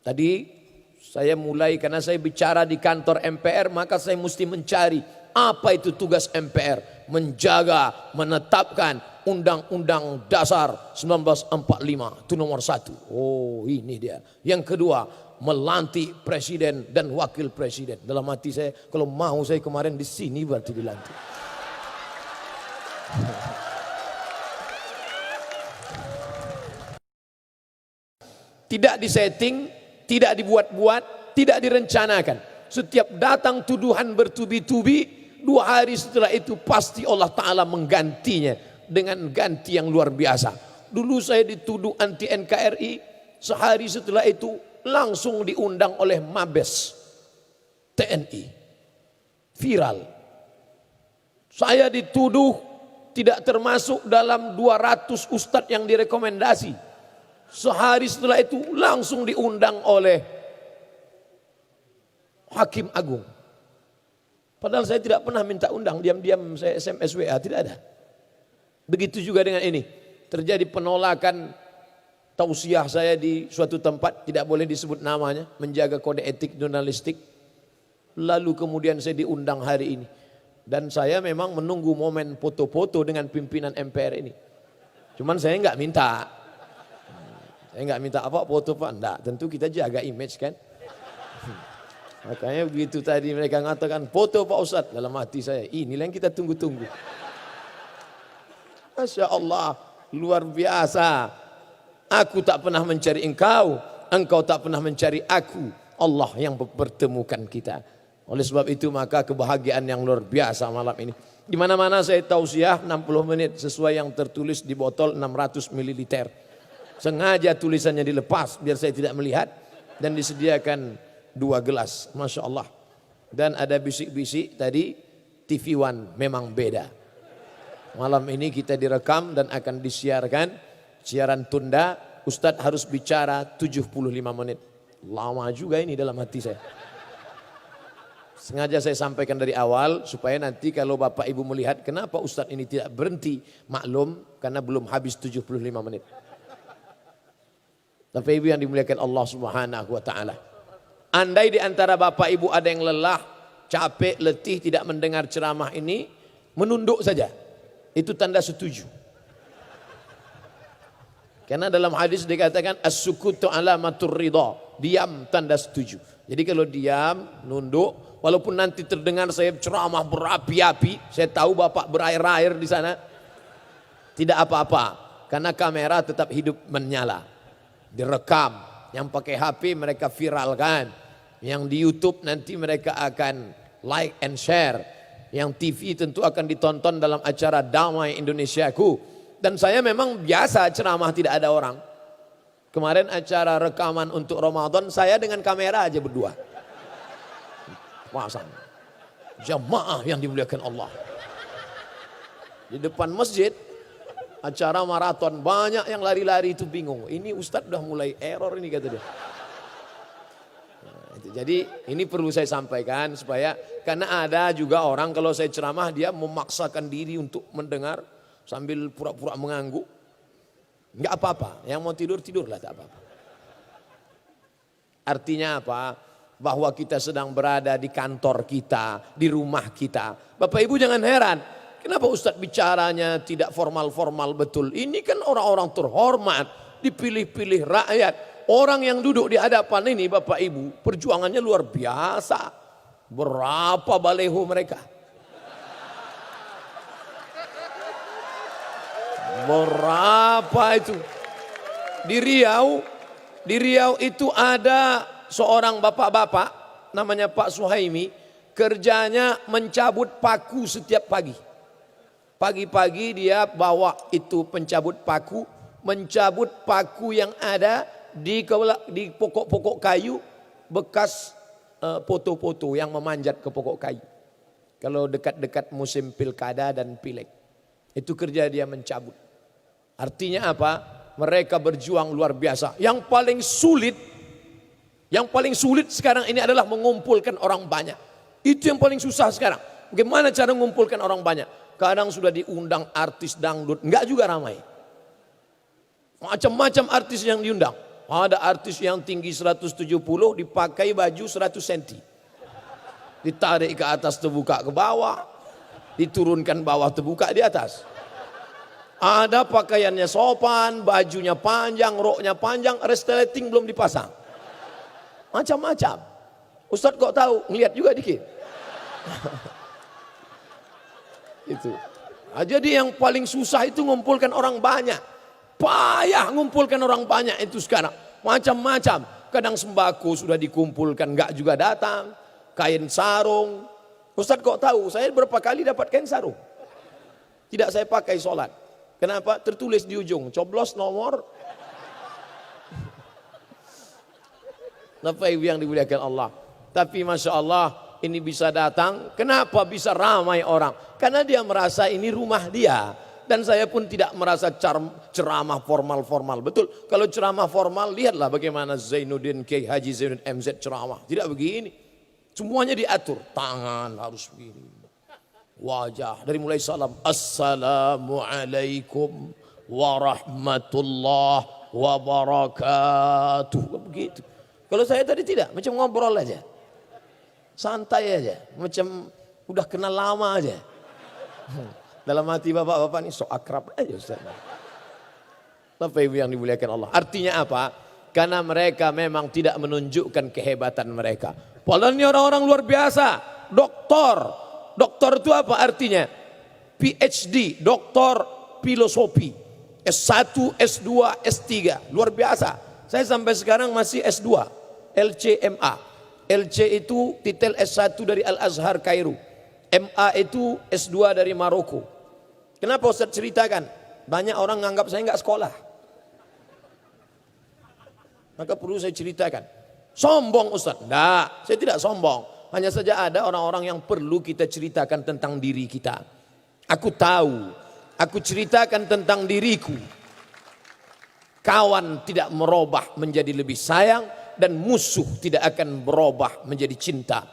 Tadi saya mulai karena saya bicara di kantor MPR, maka saya mesti mencari apa itu tugas MPR. Menjaga, menetapkan Undang-Undang Dasar 1945, itu nomor 1. Oh, ini dia. Yang kedua, melantik presiden dan wakil presiden. Dalam hati saya, kalau mau saya kemarin di sini berarti dilantik. Tidak disetting, tidak dibuat-buat, tidak direncanakan. Setiap datang tuduhan bertubi-tubi, 2 hari setelah itu pasti Allah Ta'ala menggantinya dengan ganti yang luar biasa. Dulu saya dituduh anti NKRI, sehari setelah itu langsung diundang oleh Mabes TNI. Viral. Saya dituduh tidak termasuk dalam 200 ustadz yang direkomendasi. Sehari setelah itu langsung diundang oleh Hakim Agung. Padahal saya tidak pernah minta undang, diam-diam saya SMS WA, tidak ada. Begitu juga dengan ini. Terjadi penolakan tausiah saya di suatu tempat, tidak boleh disebut namanya, menjaga kode etik jurnalistik. Lalu kemudian saya diundang hari ini. Dan saya memang menunggu momen foto-foto dengan pimpinan MPR ini. Cuman saya enggak minta. Saya enggak minta apa foto Pak, enggak. Tentu kita jaga image kan. Makanya begitu tadi mereka mengatakan foto Pak Ustadz, dalam hati saya, inilah yang kita tunggu-tunggu. Masya Allah, luar biasa. Aku tak pernah mencari engkau, engkau tak pernah mencari aku. Allah yang mempertemukan kita. Oleh sebab itu maka kebahagiaan yang luar biasa malam ini. Di mana-mana saya tausiah 60 menit sesuai yang tertulis di botol 600 ml. Sengaja tulisannya dilepas biar saya tidak melihat dan disediakan 2 gelas, Masya Allah. Dan ada bisik-bisik tadi, TV One memang beda. Malam ini kita direkam dan akan disiarkan, siaran tunda, Ustadz harus bicara 75 menit. Lama juga ini dalam hati saya. Sengaja saya sampaikan dari awal, supaya nanti kalau Bapak Ibu melihat kenapa Ustadz ini tidak berhenti, maklum karena belum habis 75 menit. Bapak Ibu yang dimuliakan Allah Subhanahu wa Ta'ala. Andai di antara Bapak Ibu ada yang lelah, capek, letih, tidak mendengar ceramah ini, menunduk saja. Itu tanda setuju. Karena dalam hadis dikatakan as-sukutu alamatur ridha. Diam tanda setuju. Jadi kalau diam, nunduk, walaupun nanti terdengar saya ceramah berapi-api, saya tahu Bapak berair-air di sana, tidak apa-apa. Karena kamera tetap hidup menyala. Direkam. Yang pakai HP mereka viralkan. Yang di YouTube nanti mereka akan like and share. Yang TV tentu akan ditonton dalam acara Damai Indonesiaku. Dan saya memang biasa ceramah tidak ada orang. Kemarin acara rekaman untuk Ramadan saya dengan kamera aja berdua. Pasang. Jamaah yang dimuliakan Allah. Di depan masjid. Acara maraton, banyak yang lari-lari itu bingung. Ini Ustadz udah mulai error ini kata dia. Nah, jadi ini perlu saya sampaikan supaya, karena ada juga orang kalau saya ceramah dia memaksakan diri untuk mendengar sambil pura-pura mengangguk. Enggak apa-apa, yang mau tidur tidurlah, tak apa-apa. Artinya apa? Bahwa kita sedang berada di kantor kita, di rumah kita. Bapak Ibu jangan heran. Kenapa Ustadz bicaranya tidak formal-formal betul? Ini kan orang-orang terhormat, dipilih-pilih rakyat. Orang yang duduk di hadapan ini Bapak Ibu, perjuangannya luar biasa. Berapa baleho mereka? Berapa itu? Di Riau itu ada seorang bapak-bapak, namanya Pak Suhaimi, kerjanya mencabut paku setiap pagi. Pagi-pagi dia bawa itu pencabut paku, mencabut paku yang ada di pokok-pokok kayu bekas foto-foto yang memanjat ke pokok kayu. Kalau dekat-dekat musim pilkada dan pileg, itu kerja dia mencabut. Artinya apa? Mereka berjuang luar biasa. Yang paling sulit sekarang ini adalah mengumpulkan orang banyak. Itu yang paling susah sekarang. Bagaimana cara mengumpulkan orang banyak? Kadang sudah diundang artis dangdut, enggak juga ramai. Macam-macam artis yang diundang. Ada artis yang tinggi 170 dipakai baju 100 cm. Ditarik ke atas terbuka ke bawah, diturunkan bawah terbuka di atas. Ada pakaiannya sopan, bajunya panjang, roknya panjang, resleting belum dipasang. Macam-macam. Ustadz kok tahu? Ngeliat juga dikit. Itu. Nah, jadi yang paling susah itu ngumpulkan orang banyak. Payah ngumpulkan orang banyak itu sekarang. Macam-macam. Kadang sembako sudah dikumpulkan, enggak juga datang. Kain sarung. Ustadz kok tahu? Saya berapa kali dapat kain sarung. Tidak saya pakai sholat. Kenapa? Tertulis di ujung. Coblos nomor. Bapak Ibu yang dimuliakan Allah. Tapi Masya Allah ini bisa datang. Kenapa bisa ramai orang? Karena dia merasa ini rumah dia. Dan saya pun tidak merasa ceramah formal-formal. Betul, kalau ceramah formal lihatlah bagaimana Zainuddin Kiai Haji Zainuddin MZ ceramah. Tidak begini. Semuanya diatur. Tangan harus begini. Wajah dari mulai salam. Assalamualaikum warahmatullahi wabarakatuh. Begitu. Kalau saya tadi tidak, macam ngobrol aja. Santai aja. Macam udah kenal lama aja. Dalam hati bapak-bapak ini so akrab aja Ustaz. Bapak Ibu yang dimuliakan Allah. Artinya apa? Karena mereka memang tidak menunjukkan kehebatan mereka. Padahal ini orang-orang luar biasa. Doktor. Doktor itu apa artinya? PhD. Doktor filosofi. S1, S2, S3. Luar biasa. Saya sampai sekarang masih S2. LCMA. LC itu titel S1 dari Al-Azhar Kairo. MA itu S2 dari Maroko. Kenapa Ustaz ceritakan? Banyak orang menganggap saya enggak sekolah. Maka perlu saya ceritakan. Sombong Ustaz? Enggak, saya tidak sombong. Hanya saja ada orang-orang yang perlu kita ceritakan tentang diri kita. Aku tahu, aku ceritakan tentang diriku. Kawan tidak merubah menjadi lebih sayang dan musuh tidak akan berubah menjadi cinta.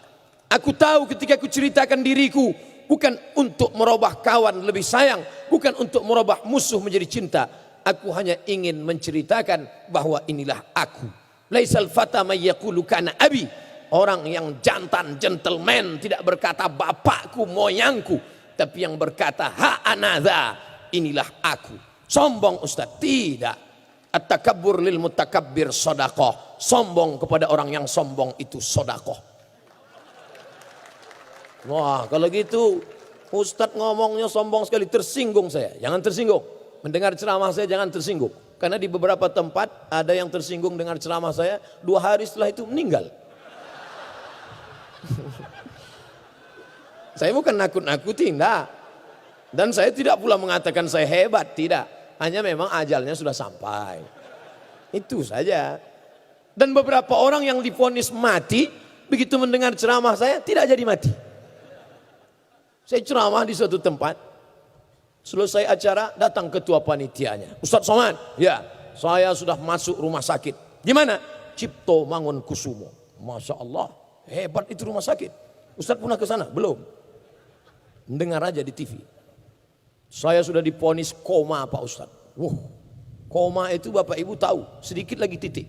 Aku tahu ketika aku ceritakan diriku bukan untuk merubah kawan lebih sayang, bukan untuk merubah musuh menjadi cinta. Aku hanya ingin menceritakan bahwa inilah aku. Laisal fata may yaqulu kana abi. Orang yang jantan, gentleman tidak berkata bapakku, moyangku, tapi yang berkata ha anadha, inilah aku. Sombong Ustaz? Tidak. At-takabbur lil mutakabbir sedekah. Sombong kepada orang yang sombong itu sedekah. Wah, kalau gitu Ustadz ngomongnya sombong sekali, tersinggung saya. Jangan tersinggung. Mendengar ceramah saya jangan tersinggung. Karena di beberapa tempat ada yang tersinggung dengar ceramah saya, 2 hari setelah itu meninggal. Saya bukan nakut-nakuti, enggak. Dan saya tidak pula mengatakan saya hebat, tidak. Hanya memang ajalnya sudah sampai. Itu saja. Dan beberapa orang yang divonis mati, begitu mendengar ceramah saya tidak jadi mati. Saya ceramah di suatu tempat, selesai acara datang ketua panitianya. Ustadz Somad, ya saya sudah masuk rumah sakit. Di mana? Cipto Mangunkusumo. Masya Allah, hebat itu rumah sakit. Ustadz pernah ke sana? Belum. Mendengar aja di TV. Saya sudah divonis koma Pak Ustadz. Koma itu Bapak Ibu tahu, sedikit lagi titik.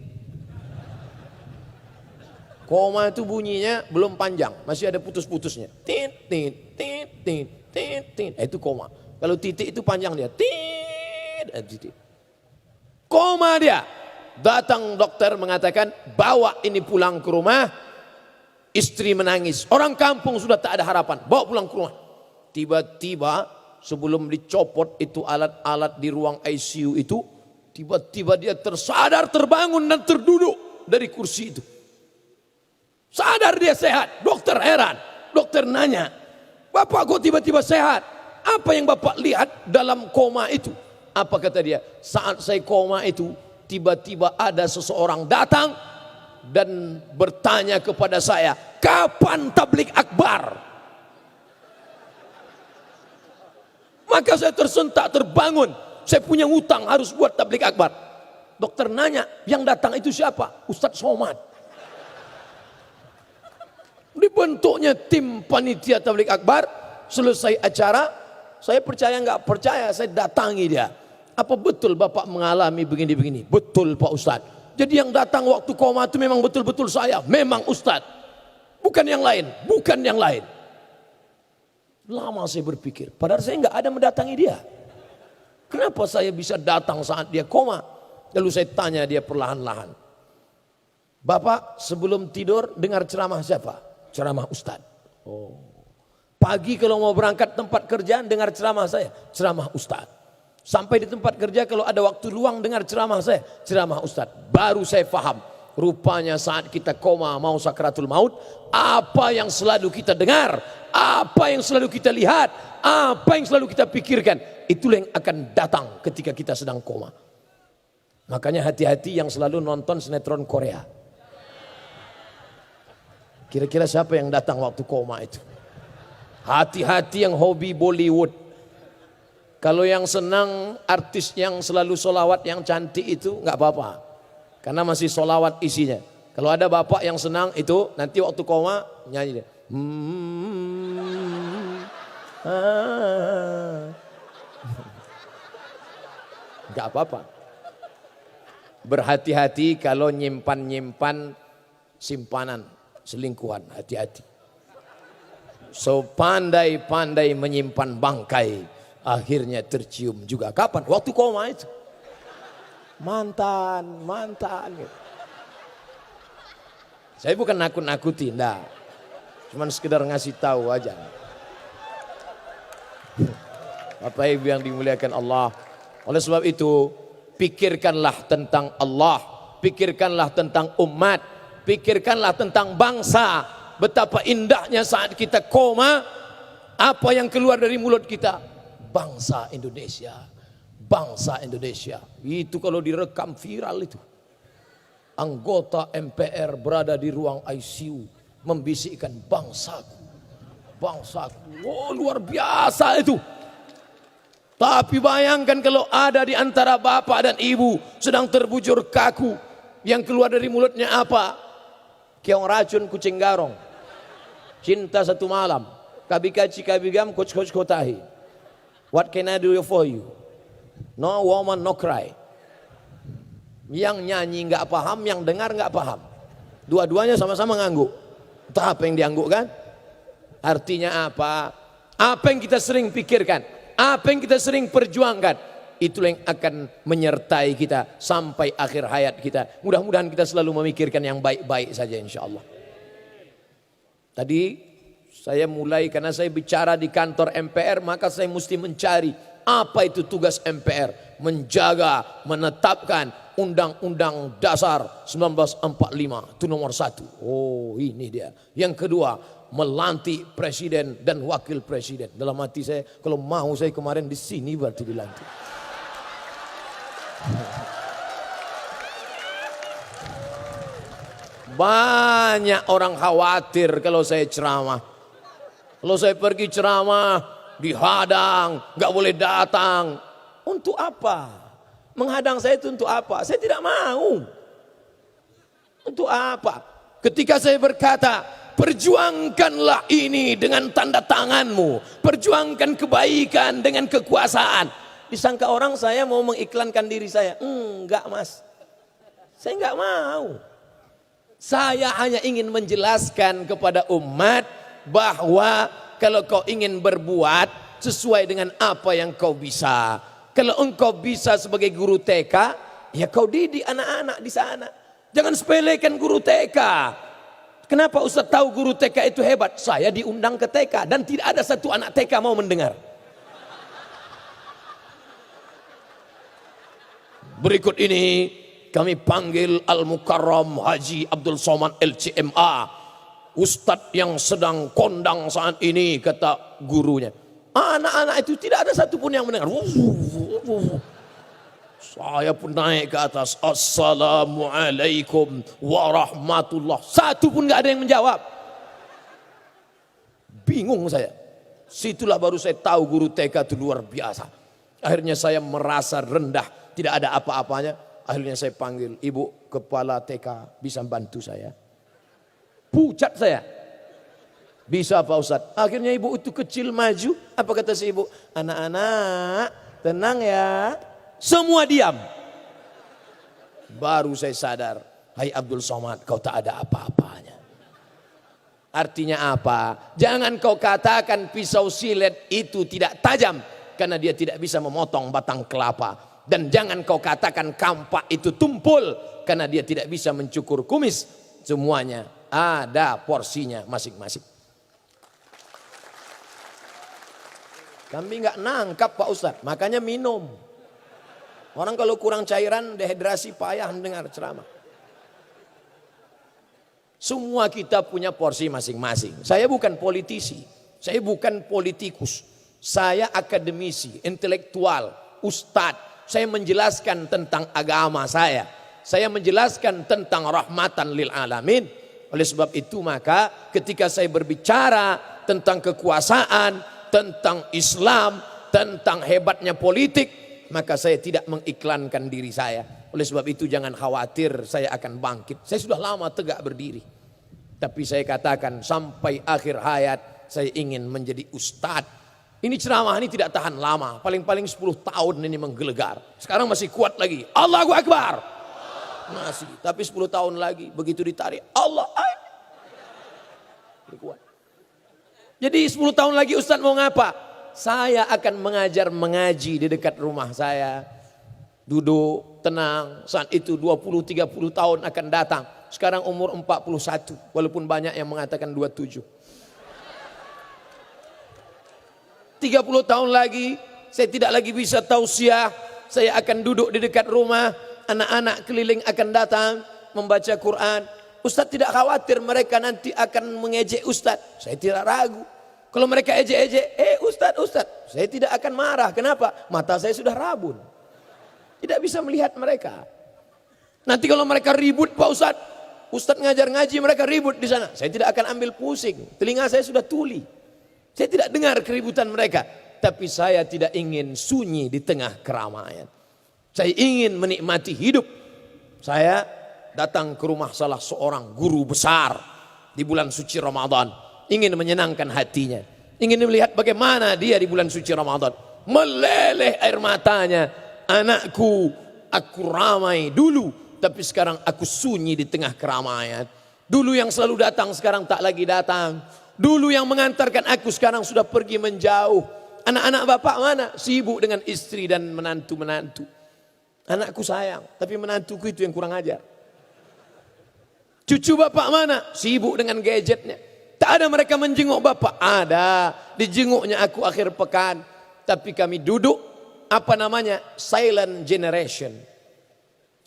Koma itu bunyinya belum panjang, masih ada putus-putusnya. Tit, tit, tit, tit, tit, tit. Itu koma. Kalau titik itu panjang dia. Tit, titik. Koma dia. Datang dokter mengatakan, bawa ini pulang ke rumah. Istri menangis. Orang kampung sudah tak ada harapan. Bawa pulang ke rumah. Tiba-tiba sebelum dicopot itu alat-alat di ruang ICU itu, tiba-tiba dia tersadar, terbangun dan terduduk dari kursi itu. Sadar dia sehat. Dokter heran. Dokter nanya, Bapak kok tiba-tiba sehat? Apa yang Bapak lihat dalam koma itu? Apa kata dia? Saat saya koma itu, tiba-tiba ada seseorang datang dan bertanya kepada saya, kapan tablik akbar? Maka saya tersentak, terbangun. Saya punya hutang harus buat tablik akbar. Dokter nanya, yang datang itu siapa? Ustadz Somad. Dibentuknya tim panitia tablik akbar. Selesai acara, saya percaya nggak percaya, saya datangi dia. Apa betul Bapak mengalami begini-begini? Betul Pak Ustadz. Jadi yang datang waktu koma itu memang betul-betul saya, memang Ustadz. Bukan yang lain, bukan yang lain. Lama saya berpikir, padahal saya nggak ada mendatangi dia. Kenapa saya bisa datang saat dia koma? Lalu saya tanya dia perlahan-lahan. Bapak sebelum tidur dengar ceramah siapa? Ceramah Ustadz. Oh. Pagi kalau mau berangkat tempat kerjaan dengar ceramah saya, ceramah Ustadz. Sampai di tempat kerja kalau ada waktu luang dengar ceramah saya, ceramah Ustadz. Baru saya paham, rupanya saat kita koma mau sakratul maut, apa yang selalu kita dengar, apa yang selalu kita lihat, apa yang selalu kita pikirkan, itulah yang akan datang ketika kita sedang koma. Makanya hati-hati yang selalu nonton sinetron Korea. Kira-kira siapa yang datang waktu koma itu? Hati-hati yang hobi Bollywood. Kalau yang senang artis yang selalu solawat yang cantik itu nggak apa-apa. Karena masih solawat isinya. Kalau ada bapak yang senang itu nanti waktu koma nyanyi dia. Nggak apa-apa. Berhati-hati kalau nyimpan-nyimpan simpanan selingkuhan, hati-hati. So pandai-pandai menyimpan bangkai, akhirnya tercium juga. Kapan? Waktu koma itu. Mantan. Saya bukan nakut-nakuti, enggak. Cuman sekedar ngasih tahu aja. Bapak Ibu yang dimuliakan Allah. Oleh sebab itu, pikirkanlah tentang Allah, pikirkanlah tentang umat, pikirkanlah tentang bangsa. Betapa indahnya saat kita koma, apa yang keluar dari mulut kita? Bangsa Indonesia, bangsa Indonesia. Itu kalau direkam viral itu. Anggota MPR berada di ruang ICU membisikkan bangsaku, bangsaku. Oh, luar biasa itu. Tapi bayangkan kalau ada di antara bapak dan ibu sedang terbujur kaku, yang keluar dari mulutnya apa? Keong racun kucing garong. Cinta satu malam. Kabikaci kabigam coach kotahi. What can I do for you? No woman no cry. Yang nyanyi nggak paham, yang dengar nggak paham. Dua-duanya sama-sama ngangguk. Entah apa yang diangguk kan? Artinya apa? Apa yang kita sering pikirkan, apa yang kita sering perjuangkan, itulah yang akan menyertai kita sampai akhir hayat kita. Mudah-mudahan kita selalu memikirkan yang baik-baik saja insya Allah. Tadi saya mulai karena saya bicara di kantor MPR, maka saya mesti mencari apa itu tugas MPR. Menjaga, menetapkan Undang-Undang Dasar 1945 itu nomor 1. Oh ini dia. Yang kedua, melantik presiden dan wakil presiden. Dalam hati saya, kalau mau saya kemarin di sini berarti dilantik. Banyak orang khawatir kalau saya ceramah. Kalau saya pergi ceramah, dihadang, gak boleh datang. Untuk apa? Menghadang saya itu untuk apa? Saya tidak mau. Untuk apa? Ketika saya berkata, perjuangkanlah ini dengan tanda tanganmu. Perjuangkan kebaikan dengan kekuasaan. Disangka orang saya mau mengiklankan diri saya. Enggak mas. Saya enggak mau. Saya hanya ingin menjelaskan kepada umat bahwa kalau kau ingin berbuat sesuai dengan apa yang kau bisa. Kalau engkau bisa sebagai guru TK, ya kau didik anak-anak di sana. Jangan sepelekan guru TK. Kenapa Ustaz tahu guru TK itu hebat? Saya diundang ke TK dan tidak ada satu anak TK mau mendengar. Berikut ini kami panggil Al-Mukarram Haji Abdul Somad LCMA, Ustadz yang sedang kondang saat ini, kata gurunya. Anak-anak itu tidak ada satupun yang mendengar. Saya pun naik ke atas. Assalamualaikum warahmatullah. Satu pun gak ada yang menjawab. Bingung saya. Situlah baru saya tahu guru TK itu luar biasa. Akhirnya saya merasa rendah, tidak ada apa-apanya. Akhirnya saya panggil, ibu kepala TK, bisa bantu saya? Pucat saya. Bisa Pak Ustadz. Akhirnya ibu itu kecil maju. Apa kata si ibu? Anak-anak tenang ya. Semua diam. baru saya sadar, hai Abdul Somad, kau tak ada apa-apanya. Artinya apa? Jangan kau katakan pisau silet itu tidak tajam karena dia tidak bisa memotong batang kelapa. Dan jangan kau katakan kampak itu tumpul karena dia tidak bisa mencukur kumis. Semuanya ada porsinya masing-masing. Kami nggak nangkap Pak Ustadz, makanya minum. Orang kalau kurang cairan, dehidrasi, payah mendengar ceramah. Semua kita punya porsi masing-masing. Saya bukan politisi, saya bukan politikus. Saya akademisi, intelektual, ustadz. Saya menjelaskan tentang agama saya. Saya menjelaskan tentang rahmatan lil alamin. Oleh sebab itu maka ketika saya berbicara tentang kekuasaan, tentang Islam, tentang hebatnya politik, maka saya tidak mengiklankan diri saya. Oleh sebab itu jangan khawatir saya akan bangkit. Saya sudah lama tegak berdiri. Tapi saya katakan sampai akhir hayat saya ingin menjadi ustadz. Ini ceramah ini tidak tahan lama. Paling-paling 10 tahun ini menggelegar. Sekarang masih kuat lagi. Allahu Akbar. Masih. Tapi 10 tahun lagi begitu ditarik. Allah Akbar. Kuat. Jadi 10 tahun lagi Ustadz mau ngapa? Saya akan mengajar mengaji di dekat rumah saya. Duduk tenang. Saat itu 20-30 tahun akan datang. Sekarang umur 41. Walaupun banyak yang mengatakan 27. 30 tahun lagi saya tidak lagi bisa tausiah. Saya akan duduk di dekat rumah. Anak-anak keliling akan datang membaca Quran. Ustadz tidak khawatir mereka nanti akan mengejek Ustadz. Saya tidak ragu. Kalau mereka ejek-ejek, Ustadz, saya tidak akan marah. Kenapa? Mata saya sudah rabun. Tidak bisa melihat mereka. Nanti kalau mereka ribut Pak Ustadz, Ustadz ngajar ngaji mereka ribut di sana. Saya tidak akan ambil pusing. Telinga saya sudah tuli. Saya tidak dengar keributan mereka. Tapi saya tidak ingin sunyi di tengah keramaian. Saya ingin menikmati hidup. Saya datang ke rumah salah seorang guru besar di bulan suci Ramadan. Ingin menyenangkan hatinya. Ingin melihat bagaimana dia di bulan suci Ramadan. Meleleh air matanya. Anakku, aku ramai dulu. Tapi sekarang aku sunyi di tengah keramaian. Dulu yang selalu datang sekarang tak lagi datang. Dulu yang mengantarkan aku sekarang sudah pergi menjauh. Anak-anak bapak mana? Sibuk dengan istri dan menantu-menantu. Anakku sayang, tapi menantuku itu yang kurang ajar. Cucu bapak mana? Sibuk dengan gadgetnya. Tak ada mereka menjenguk bapak. Ada, dijenguknya aku akhir pekan. Tapi kami duduk, silent generation.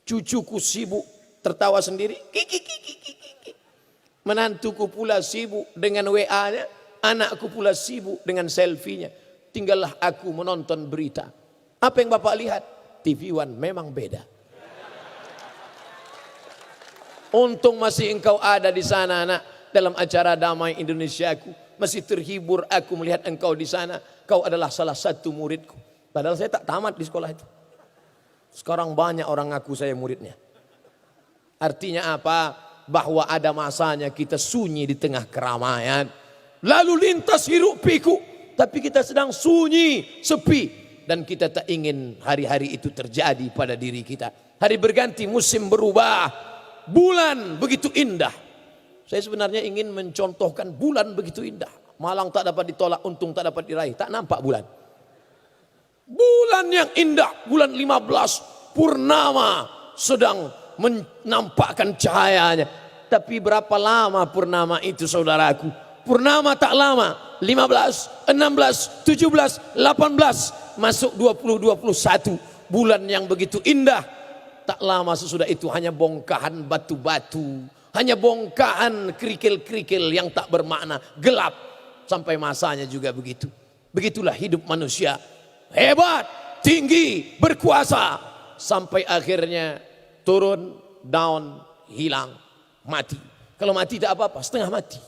Cucuku sibuk tertawa sendiri. Kiki. Menantuku pula sibuk dengan WA-nya. Anakku pula sibuk dengan selfie-nya. Tinggallah aku menonton berita. Apa yang bapak lihat? TV One memang beda. Untung masih engkau ada di sana nak. Dalam acara Damai Indonesiaku. Masih terhibur aku melihat engkau di sana. Kau adalah salah satu muridku. Padahal saya tak tamat di sekolah itu. Sekarang banyak orang ngaku saya muridnya. Artinya apa? Bahwa ada masanya kita sunyi di tengah keramaian. Lalu lintas hiruk pikuk. Tapi kita sedang sunyi, sepi. Dan kita tak ingin hari-hari itu terjadi pada diri kita. Hari berganti, musim berubah. Bulan begitu indah. Saya sebenarnya ingin mencontohkan bulan begitu indah. Malang tak dapat ditolak, untung tak dapat diraih. Tak nampak bulan. Bulan yang indah, bulan 15, purnama sedang menampakkan cahayanya. Tapi berapa lama purnama itu saudaraku? Purnama tak lama. 15, 16, 17, 18. Masuk 2021. Bulan yang begitu indah. Tak lama sesudah itu hanya bongkahan batu-batu. Hanya bongkahan kerikil-kerikil yang tak bermakna. Gelap. Sampai masanya juga begitu. Begitulah hidup manusia. Hebat, tinggi, berkuasa. Sampai akhirnya turun, down, hilang, mati. Kalau mati tak apa-apa, setengah mati.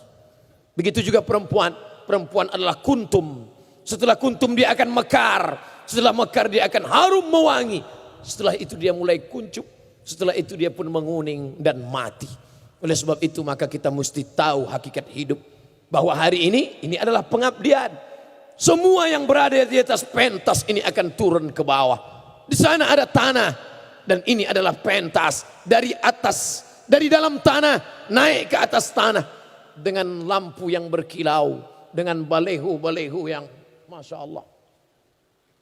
Begitu juga perempuan. Perempuan adalah kuntum. Setelah kuntum dia akan mekar. Setelah mekar dia akan harum mewangi. Setelah itu dia mulai kuncup. Setelah itu dia pun menguning dan mati. Oleh sebab itu maka kita mesti tahu hakikat hidup. Bahwa hari ini adalah pengabdian. Semua yang berada di atas pentas ini akan turun ke bawah. Di sana ada tanah. Dan ini adalah pentas dari atas, dari dalam tanah naik ke atas tanah dengan lampu yang berkilau, dengan balehu-balehu yang Masya Allah.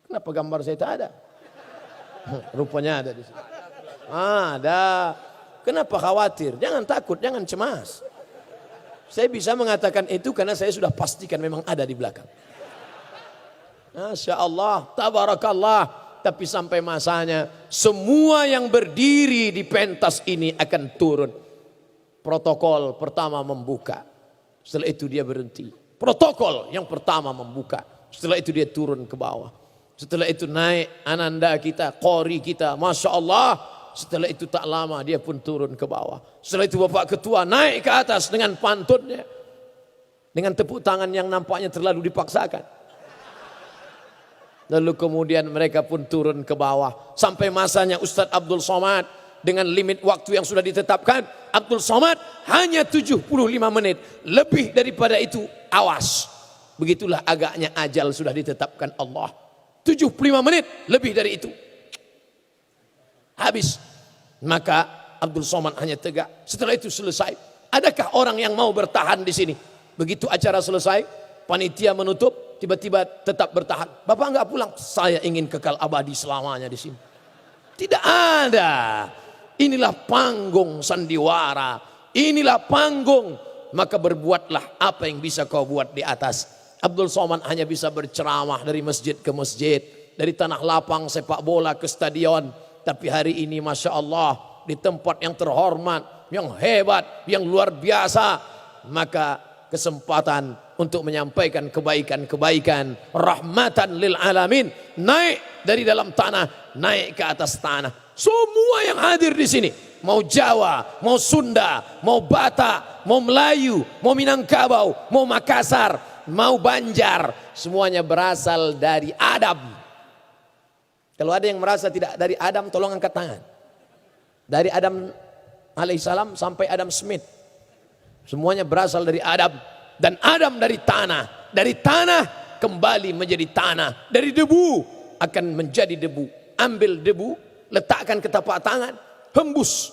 Kenapa gambar saya tak ada? Rupanya ada di sini. Ada. Kenapa khawatir? Jangan takut, jangan cemas. Saya bisa mengatakan itu karena saya sudah pastikan memang ada di belakang. Masya Allah, tabarakallah. Tapi sampai masanya semua yang berdiri di pentas ini akan turun. Protokol pertama membuka. Setelah itu dia berhenti. Protokol yang pertama membuka. Setelah itu dia turun ke bawah. Setelah itu naik ananda kita, qori kita. Masya Allah. Setelah itu tak lama dia pun turun ke bawah. Setelah itu Bapak Ketua naik ke atas dengan pantunnya. Dengan tepuk tangan yang nampaknya terlalu dipaksakan. Lalu kemudian mereka pun turun ke bawah. Sampai masanya Ustadz Abdul Somad. Dengan limit waktu yang sudah ditetapkan. Abdul Somad hanya 75 menit. Lebih daripada itu awas. Begitulah agaknya ajal sudah ditetapkan Allah. 75 menit lebih dari itu. Habis. Maka Abdul Somad hanya tegak. Setelah itu selesai. Adakah orang yang mau bertahan di sini? Begitu acara selesai. Panitia menutup. Tiba-tiba tetap bertahan. Bapak enggak pulang. Saya ingin kekal abadi selamanya di sini. Tidak ada. Inilah panggung sandiwara. Inilah panggung. Maka berbuatlah apa yang bisa kau buat di atas. Abdul Somad hanya bisa berceramah dari masjid ke masjid. Dari tanah lapang sepak bola ke stadion. Tapi hari ini Masya Allah. Di tempat yang terhormat. Yang hebat. Yang luar biasa. Maka kesempatan untuk menyampaikan kebaikan-kebaikan rahmatan lil alamin naik dari dalam tanah naik ke atas tanah. Semua yang hadir di sini, mau Jawa, mau Sunda, mau Batak, mau Melayu, mau Minangkabau, mau Makassar, mau Banjar, semuanya berasal dari Adam. Kalau ada yang merasa tidak dari Adam, tolong angkat tangan. Dari Adam alaihissalam sampai Adam Smith, semuanya berasal dari Adam. Dan Adam dari tanah. Dari tanah kembali menjadi tanah. Dari debu akan menjadi debu. Ambil debu, letakkan ke tapak tangan, hembus.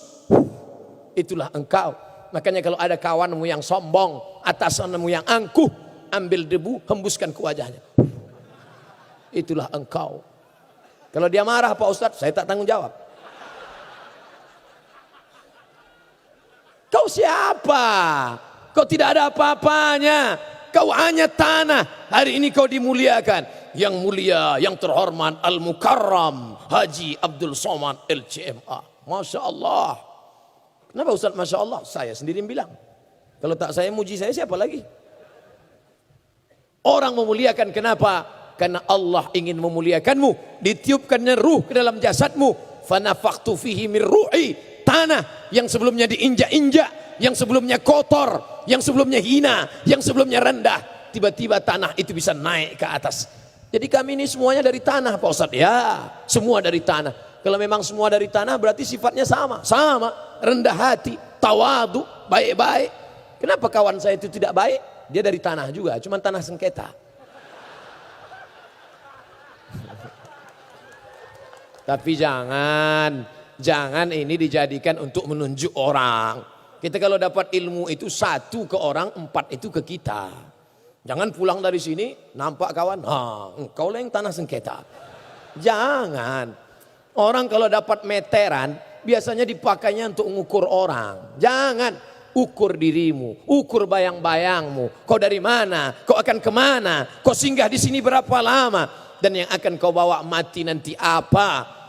Itulah engkau. Makanya kalau ada kawanmu yang sombong, atasanmu yang angkuh, ambil debu, hembuskan ke wajahnya. Itulah engkau. Kalau dia marah Pak Ustadz, saya tak tanggung jawab. Kau siapa? Kau tidak ada apa-apanya. Kau hanya tanah. Hari ini kau dimuliakan. Yang mulia, yang terhormat, Al-Mukarram Haji Abdul Somad LCMA. Masya Allah. Kenapa Ustaz Masya Allah? Saya sendiri bilang. Kalau tak saya muji saya, siapa lagi? Orang memuliakan kenapa? Karena Allah ingin memuliakanmu. Ditiupkannya ruh ke dalam jasadmu. Fanafakhtu fihi min ruhi. Tanah yang sebelumnya diinjak-injak, yang sebelumnya kotor, yang sebelumnya hina, yang sebelumnya rendah, tiba-tiba tanah itu bisa naik ke atas. Jadi kami ini semuanya dari tanah Pak Ustadz. Ya, semua dari tanah. Kalau memang semua dari tanah berarti sifatnya sama. Sama, rendah hati, tawadu, baik-baik. Kenapa kawan saya itu tidak baik? Dia dari tanah juga, cuma tanah sengketa. Tapi jangan ini dijadikan untuk menunjuk orang. Kita kalau dapat ilmu itu 1 ke orang, 4 itu ke kita. Jangan pulang dari sini nampak kawan, engkau lah yang tanah sengketa. Jangan. Orang kalau dapat meteran biasanya dipakainya untuk mengukur orang. Jangan. Ukur dirimu, ukur bayang-bayangmu. Kau dari mana? Kau akan kemana? Kau singgah di sini berapa lama? Dan yang akan kau bawa mati nanti apa?